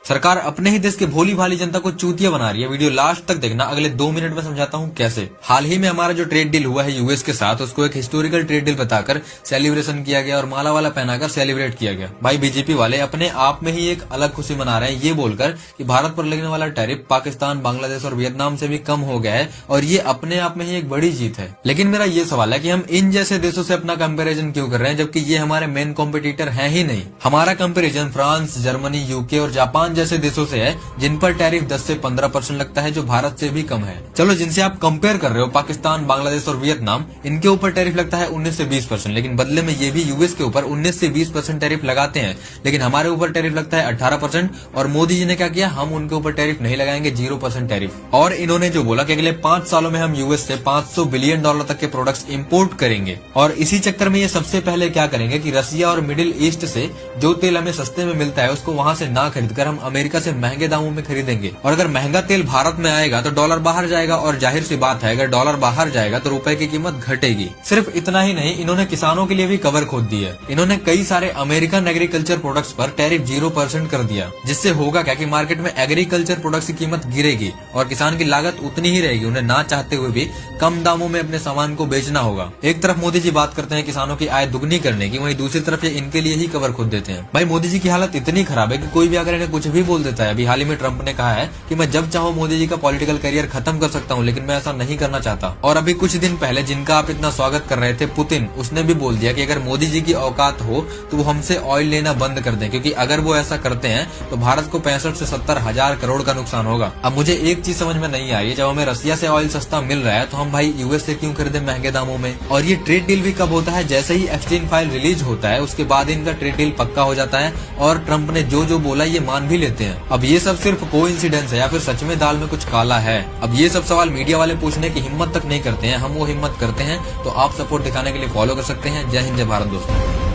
सरकार अपने ही देश के भोली भाली जनता को चूतिया बना रही है। वीडियो लास्ट तक देखना, अगले 2 मिनट में समझाता हूँ कैसे। हाल ही में हमारा जो ट्रेड डील हुआ है यूएस के साथ, उसको एक हिस्टोरिकल ट्रेड डील बताकर सेलिब्रेशन किया गया और माला वाला पहनाकर सेलिब्रेट किया गया। भाई बीजेपी वाले अपने आप में ही एक अलग खुशी मना रहे हैं, ये बोलकर कि भारत पर लगने वाला टैरिफ पाकिस्तान, बांग्लादेश और वियतनाम से भी कम हो गया है और ये अपने आप में ही एक बड़ी जीत है। लेकिन मेरा ये सवाल है कि हम इन जैसे देशों से अपना कंपैरिजन क्यों कर रहे हैं, जबकि ये हमारे मेन कॉम्पिटिटर हैं ही नहीं। हमारा कंपैरिजन फ्रांस, जर्मनी, यूके और जापान जैसे देशों से है जिन पर टैरिफ 10 से 15% लगता है, जो भारत से भी कम है। चलो जिनसे आप कंपेयर कर रहे हो, पाकिस्तान, बांग्लादेश और वियतनाम, इनके ऊपर टैरिफ लगता है 19 से 20%, लेकिन बदले में ये भी यूएस के ऊपर 19 से 20% टैरिफ लगाते हैं, लेकिन हमारे ऊपर टैरिफ लगता है 18%। और मोदी जी ने क्या किया, हम उनके ऊपर टैरिफ नहीं लगाएंगे, 0% टैरिफ। और इन्होंने जो बोला कि अगले 5 सालों में हम यूएस से $500 बिलियन तक के प्रोडक्ट्स इंपोर्ट करेंगे। और इसी चक्कर में ये सबसे पहले क्या करेंगे कि रसिया और मिडिल ईस्ट से जो तेल हमें सस्ते में मिलता है, उसको वहां से ना खरीदकर हम अमेरिका से महंगे दामों में खरीदेंगे। और अगर महंगा तेल भारत में आएगा तो डॉलर बाहर जाएगा, और जाहिर सी बात है अगर डॉलर बाहर जाएगा तो रुपए की कीमत घटेगी। सिर्फ इतना ही नहीं, इन्होंने किसानों के लिए भी कवर खोद दी है। इन्होंने कई सारे अमेरिकन एग्रीकल्चर प्रोडक्ट्स पर टैरिफ 0% कर दिया, जिससे होगा क्या कि मार्केट में एग्रीकल्चर प्रोडक्ट्स की कीमत गिरेगी और किसान की लागत उतनी ही रहेगी। उन्हें ना चाहते हुए भी कम दामों में अपने सामान को बेचना होगा। एक तरफ मोदी जी बात करते हैं किसानों की आय दुगनी करने की, वहीं दूसरी तरफ ये इनके लिए ही कवर खोद देते हैं। भाई मोदी जी की हालत इतनी खराब है कि कोई भी अगर इन्हें कुछ भी बोल देता है। अभी हाल ही में ट्रंप ने कहा है कि मैं जब चाहूँ मोदी जी का पॉलिटिकल करियर खत्म कर सकता हूँ, लेकिन मैं ऐसा नहीं करना चाहता। और अभी कुछ दिन पहले जिनका आप इतना स्वागत कर रहे थे, पुतिन, उसने भी बोल दिया कि अगर मोदी जी की औकात हो तो वो हमसे ऑयल लेना बंद कर दें, क्योंकि अगर वो ऐसा करते हैं तो भारत को 65 से 70 हजार करोड़ का नुकसान होगा। अब मुझे एक चीज समझ में नहीं आ रही है, जब हमें रसिया से ऑयल सस्ता मिल रहा है तो हम भाई यूएस से क्यों खरीदे महंगे दामों में। और ये ट्रेड डील भी कब होता है, जैसे ही एप्स्टीन फाइल रिलीज होता है उसके बाद इनका ट्रेड डील पक्का हो जाता है और ट्रंप ने जो जो बोला ये मान भी लेते हैं। अब ये सब सिर्फ कोइंसिडेंस है या फिर सच में दाल में कुछ काला है। अब ये सब सवाल मीडिया वाले पूछने की हिम्मत तक नहीं करते हैं, हम वो हिम्मत करते हैं। तो आप सपोर्ट दिखाने के लिए फॉलो कर सकते हैं। जय हिंद, जय भारत दोस्तों।